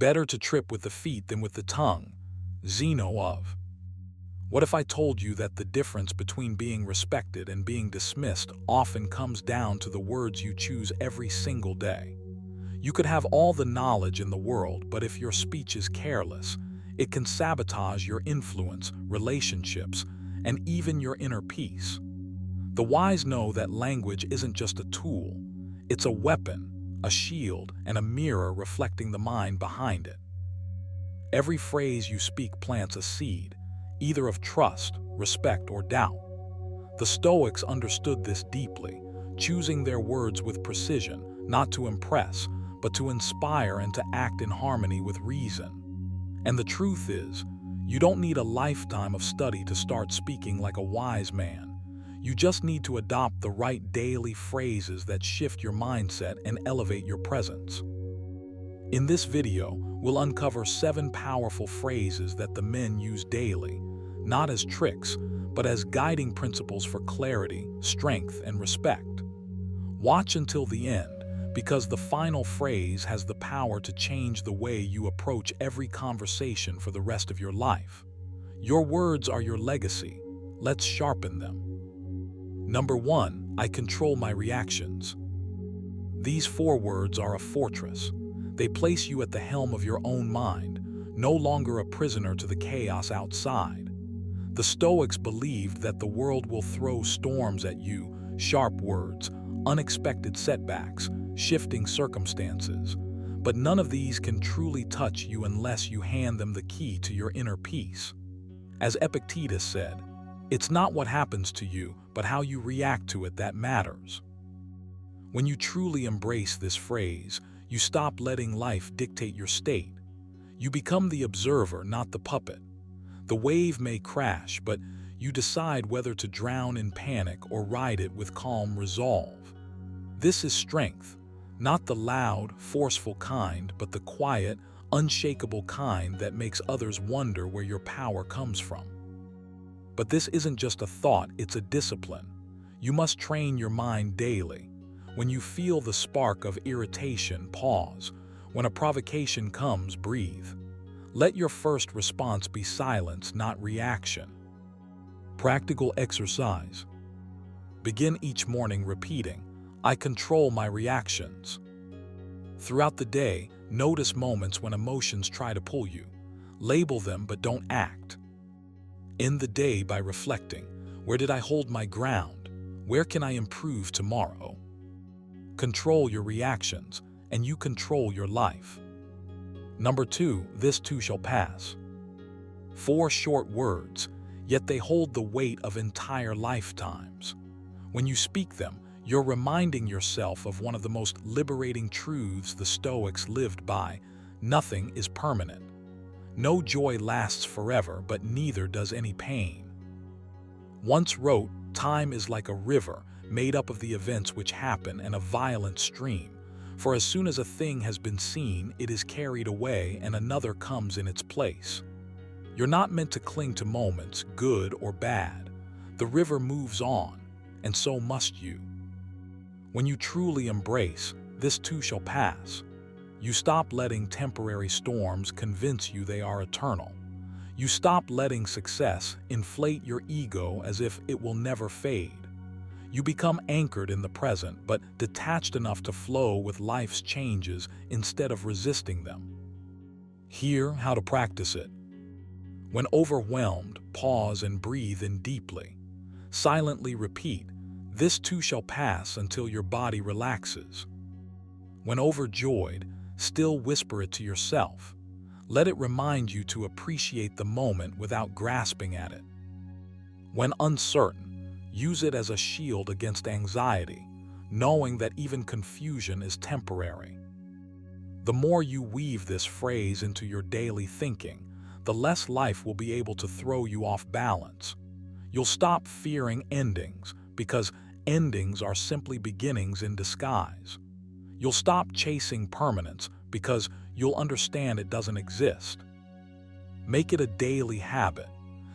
Better to trip with the feet than with the tongue. Zeno of. What if I told you that the difference between being respected and being dismissed often comes down to the words you choose every single day? You could have all the knowledge in the world, but if your speech is careless, it can sabotage your influence, relationships, and even your inner peace. The wise know that language isn't just a tool, it's a weapon, a shield, and a mirror reflecting the mind behind it. Every phrase you speak plants a seed, either of trust, respect, or doubt. The Stoics understood this deeply, choosing their words with precision, not to impress, but to inspire and to act in harmony with reason. And the truth is, you don't need a lifetime of study to start speaking like a wise man. You just need to adopt the right daily phrases that shift your mindset and elevate your presence. In this video, we'll uncover 7 powerful phrases that the men use daily, not as tricks, but as guiding principles for clarity, strength, and respect. Watch until the end, because the final phrase has the power to change the way you approach every conversation for the rest of your life. Your words are your legacy. Let's sharpen them. Number 1, I control my reactions. These 4 words are a fortress. They place you at the helm of your own mind, no longer a prisoner to the chaos outside. The Stoics believed that the world will throw storms at you, sharp words, unexpected setbacks, shifting circumstances. But none of these can truly touch you unless you hand them the key to your inner peace. As Epictetus said, it's not what happens to you, but how you react to it that matters. When you truly embrace this phrase, you stop letting life dictate your state. You become the observer, not the puppet. The wave may crash, but you decide whether to drown in panic or ride it with calm resolve. This is strength, not the loud, forceful kind, but the quiet, unshakable kind that makes others wonder where your power comes from. But this isn't just a thought, it's a discipline. You must train your mind daily. When you feel the spark of irritation, pause. When a provocation comes, breathe. Let your first response be silence, not reaction. Practical exercise. Begin each morning repeating, I control my reactions. Throughout the day, notice moments when emotions try to pull you. Label them, but don't act. End the day by reflecting, where did I hold my ground? Where can I improve tomorrow? Control your reactions, and you control your life. Number 2, this too shall pass. 4 short words, yet they hold the weight of entire lifetimes. When you speak them, you're reminding yourself of one of the most liberating truths the Stoics lived by: nothing is permanent. No joy lasts forever, but neither does any pain. Once wrote, time is like a river, made up of the events which happen and a violent stream. For as soon as a thing has been seen, it is carried away and another comes in its place. You're not meant to cling to moments, good or bad. The river moves on, and so must you. When you truly embrace, this too shall pass, you stop letting temporary storms convince you they are eternal. You stop letting success inflate your ego as if it will never fade. You become anchored in the present, but detached enough to flow with life's changes instead of resisting them. Hear how to practice it. When overwhelmed, pause and breathe in deeply. Silently repeat, this too shall pass, until your body relaxes. When overjoyed, still whisper it to yourself. Let it remind you to appreciate the moment without grasping at it. When uncertain, use it as a shield against anxiety, knowing that even confusion is temporary. The more you weave this phrase into your daily thinking, the less life will be able to throw you off balance. You'll stop fearing endings, because endings are simply beginnings in disguise. You'll stop chasing permanence, because you'll understand it doesn't exist. Make it a daily habit.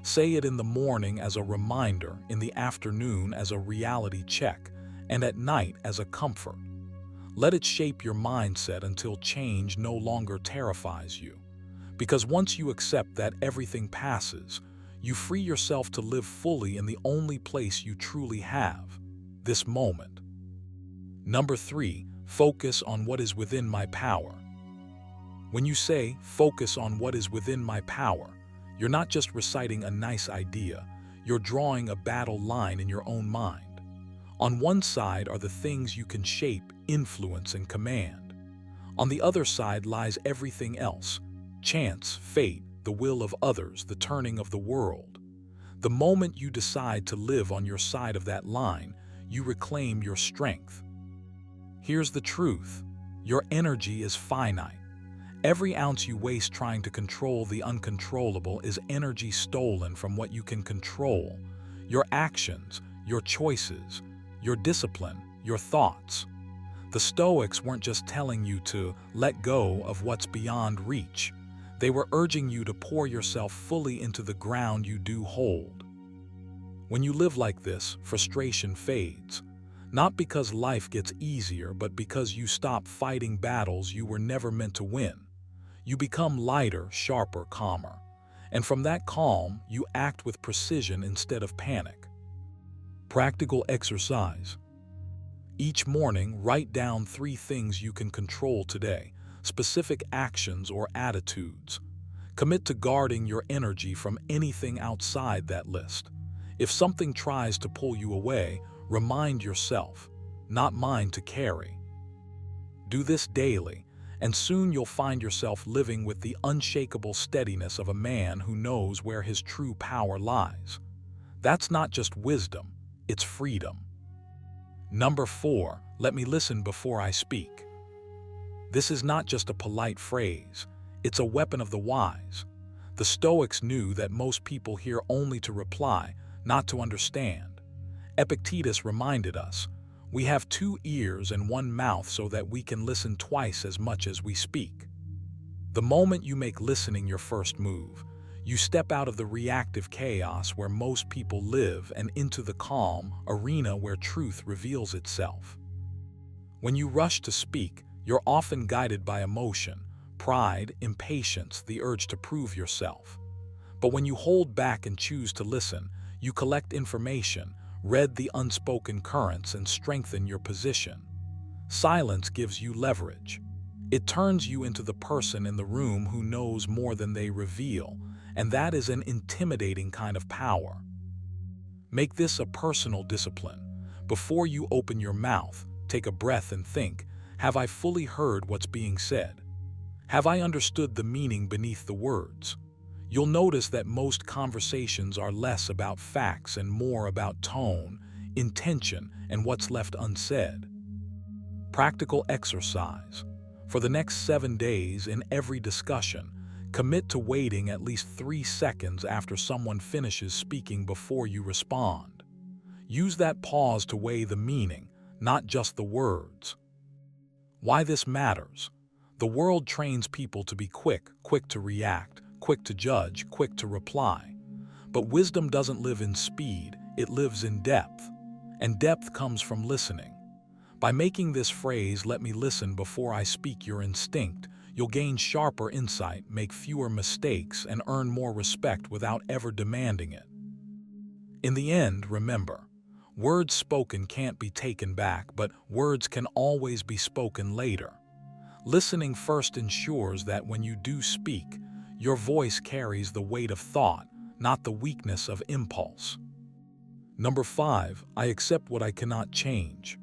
Say it in the morning as a reminder, in the afternoon as a reality check, and at night as a comfort. Let it shape your mindset until change no longer terrifies you. Because once you accept that everything passes, you free yourself to live fully in the only place you truly have, this moment. Number 3, focus on what is within my power. When you say, focus on what is within my power, you're not just reciting a nice idea, you're drawing a battle line in your own mind. On one side are the things you can shape, influence, and command. On the other side lies everything else: chance, fate, the will of others, the turning of the world. The moment you decide to live on your side of that line, you reclaim your strength. Here's the truth: your energy is finite. Every ounce you waste trying to control the uncontrollable is energy stolen from what you can control: your actions, your choices, your discipline, your thoughts. The Stoics weren't just telling you to let go of what's beyond reach. They were urging you to pour yourself fully into the ground you do hold. When you live like this, frustration fades. Not because life gets easier, but because you stop fighting battles you were never meant to win. You become lighter, sharper, calmer. And from that calm, you act with precision instead of panic. Practical exercise. Each morning, write down 3 things you can control today, specific actions or attitudes. Commit to guarding your energy from anything outside that list. If something tries to pull you away, remind yourself, not mine to carry. Do this daily, and soon you'll find yourself living with the unshakable steadiness of a man who knows where his true power lies. That's not just wisdom, it's freedom. Number 4, let me listen before I speak. This is not just a polite phrase, it's a weapon of the wise. The Stoics knew that most people hear only to reply, not to understand. Epictetus reminded us, we have 2 ears and 1 mouth so that we can listen twice as much as we speak. The moment you make listening your first move, you step out of the reactive chaos where most people live and into the calm arena where truth reveals itself. When you rush to speak, you're often guided by emotion, pride, impatience, the urge to prove yourself. But when you hold back and choose to listen, you collect information, read the unspoken currents, and strengthen your position. Silence gives you leverage. It turns you into the person in the room who knows more than they reveal, and that is an intimidating kind of power. Make this a personal discipline. Before you open your mouth, take a breath and think, have I fully heard what's being said? Have I understood the meaning beneath the words? You'll notice that most conversations are less about facts and more about tone, intention, and what's left unsaid. Practical exercise. For the next 7 days, in every discussion, commit to waiting at least 3 seconds after someone finishes speaking before you respond. Use that pause to weigh the meaning, not just the words. Why this matters? The world trains people to be quick to react, quick to judge, quick to reply. But wisdom doesn't live in speed, it lives in depth. And depth comes from listening. By making this phrase, let me listen before I speak, your instinct, you'll gain sharper insight, make fewer mistakes, and earn more respect without ever demanding it. In the end, remember, words spoken can't be taken back, but words can always be spoken later. Listening first ensures that when you do speak, your voice carries the weight of thought, not the weakness of impulse. Number 5, I accept what I cannot change.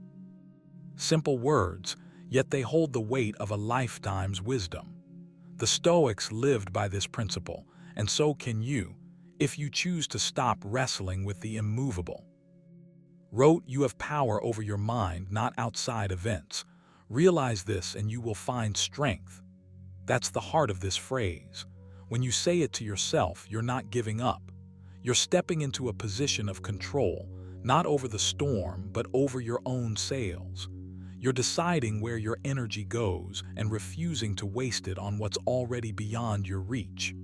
Simple words, yet they hold the weight of a lifetime's wisdom. The Stoics lived by this principle, and so can you, if you choose to stop wrestling with the immovable. Wrote, you have power over your mind, not outside events. Realize this and you will find strength. That's the heart of this phrase. When you say it to yourself, you're not giving up. You're stepping into a position of control, not over the storm, but over your own sails. You're deciding where your energy goes and refusing to waste it on what's already beyond your reach.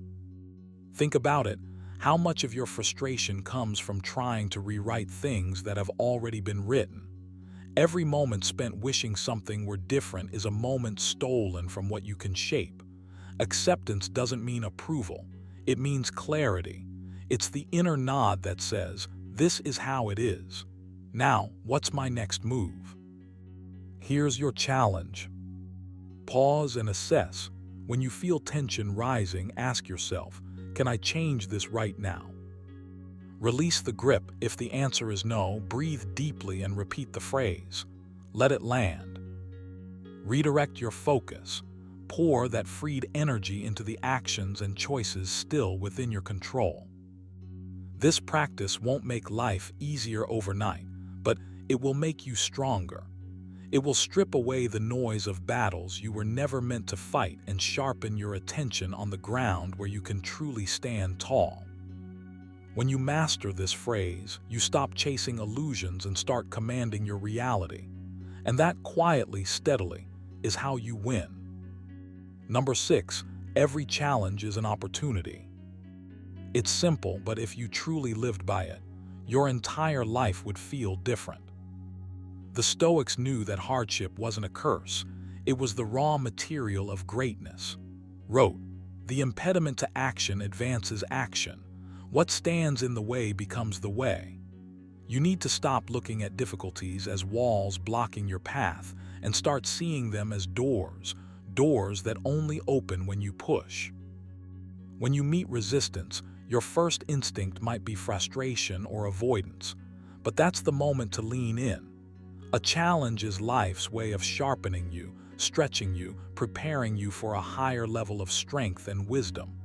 Think about it. How much of your frustration comes from trying to rewrite things that have already been written? Every moment spent wishing something were different is a moment stolen from what you can shape. Acceptance doesn't mean approval. It means clarity. It's the inner nod that says, "This is how it is. Now, what's my next move?" Here's your challenge. Pause and assess. When you feel tension rising, ask yourself, "Can I change this right now?" Release the grip. If the answer is no, breathe deeply and repeat the phrase. Let it land. Redirect your focus. Pour that freed energy into the actions and choices still within your control. This practice won't make life easier overnight, but it will make you stronger. It will strip away the noise of battles you were never meant to fight and sharpen your attention on the ground where you can truly stand tall. When you master this phrase, you stop chasing illusions and start commanding your reality. And that quietly, steadily, is how you win. Number 6, every challenge is an opportunity. It's simple, but if you truly lived by it, your entire life would feel different. The Stoics knew that hardship wasn't a curse, it was the raw material of greatness. Wrote, "The impediment to action advances action. What stands in the way becomes the way." You need to stop looking at difficulties as walls blocking your path and start seeing them as doors that only open when you push. When you meet resistance, your first instinct might be frustration or avoidance, but that's the moment to lean in. A challenge is life's way of sharpening you, stretching you, preparing you for a higher level of strength and wisdom.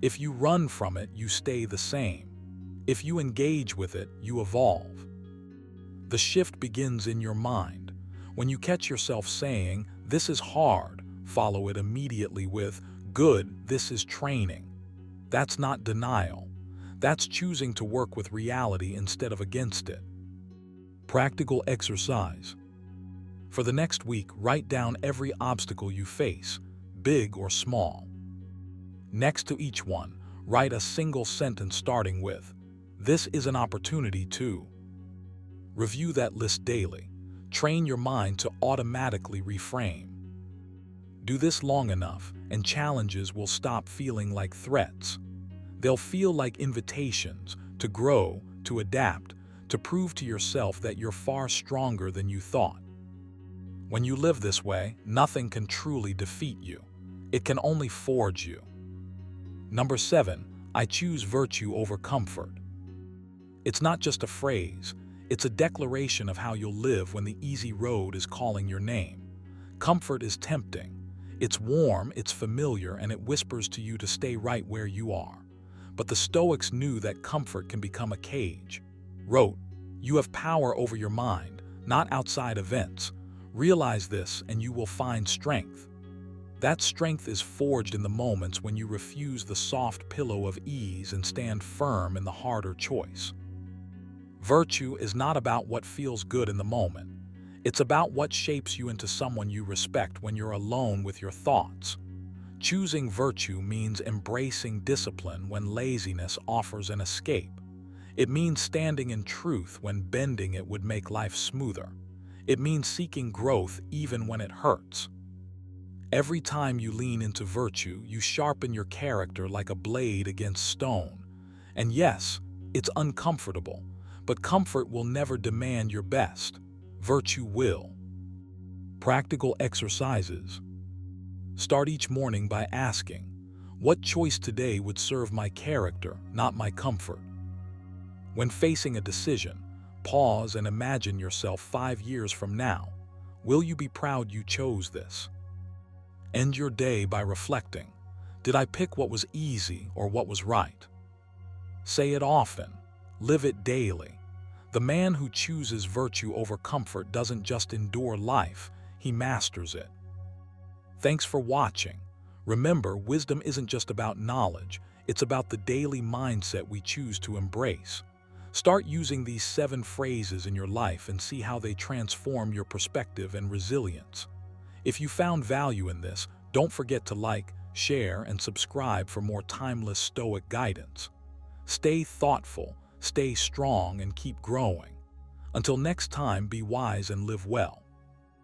If you run from it, you stay the same. If you engage with it, you evolve. The shift begins in your mind. When you catch yourself saying, "This is hard," follow it immediately with, "Good, this is training." That's not denial. That's choosing to work with reality instead of against it. Practical exercise. For the next week, write down every obstacle you face, big or small. Next to each one, write a single sentence starting with, "This is an opportunity too." Review that list daily. Train your mind to automatically reframe. Do this long enough, and challenges will stop feeling like threats. They'll feel like invitations to grow, to adapt, to prove to yourself that you're far stronger than you thought. When you live this way, nothing can truly defeat you. It can only forge you. Number 7, I choose virtue over comfort. It's not just a phrase, it's a declaration of how you'll live when the easy road is calling your name. Comfort is tempting. It's warm, it's familiar, and it whispers to you to stay right where you are. But the Stoics knew that comfort can become a cage. Wrote, "You have power over your mind, not outside events. Realize this and you will find strength." That strength is forged in the moments when you refuse the soft pillow of ease and stand firm in the harder choice. Virtue is not about what feels good in the moment. It's about what shapes you into someone you respect when you're alone with your thoughts. Choosing virtue means embracing discipline when laziness offers an escape. It means standing in truth when bending it would make life smoother. It means seeking growth even when it hurts. Every time you lean into virtue, you sharpen your character like a blade against stone. And yes, it's uncomfortable, but comfort will never demand your best. Virtue will. Practical exercises. Start each morning by asking, "What choice today would serve my character, not my comfort?" When facing a decision, pause and imagine yourself 5 years from now. Will you be proud you chose this? End your day by reflecting, "Did I pick what was easy or what was right?" Say it often. Live it daily. The man who chooses virtue over comfort doesn't just endure life, he masters it. Thanks for watching. Remember, wisdom isn't just about knowledge, it's about the daily mindset we choose to embrace. Start using these 7 phrases in your life and see how they transform your perspective and resilience. If you found value in this, don't forget to like, share, and subscribe for more timeless Stoic guidance. Stay thoughtful, stay strong, and keep growing. Until next time, be wise and live well.